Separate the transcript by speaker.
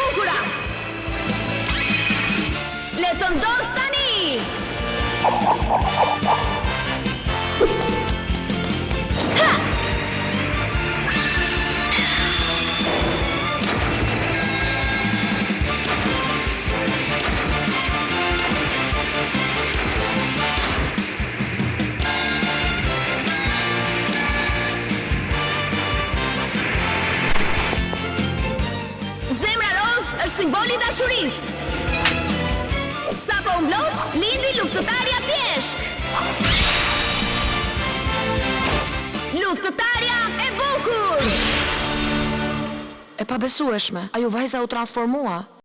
Speaker 1: bukura! Le të ndodh tani! Ha! Zemra roz është simboli dashurisë. Sa po mblot, lindi luftëtarja pjeshk. Luftëtarja e bukur.
Speaker 2: E pabesueshme, ajo vajza u transformua.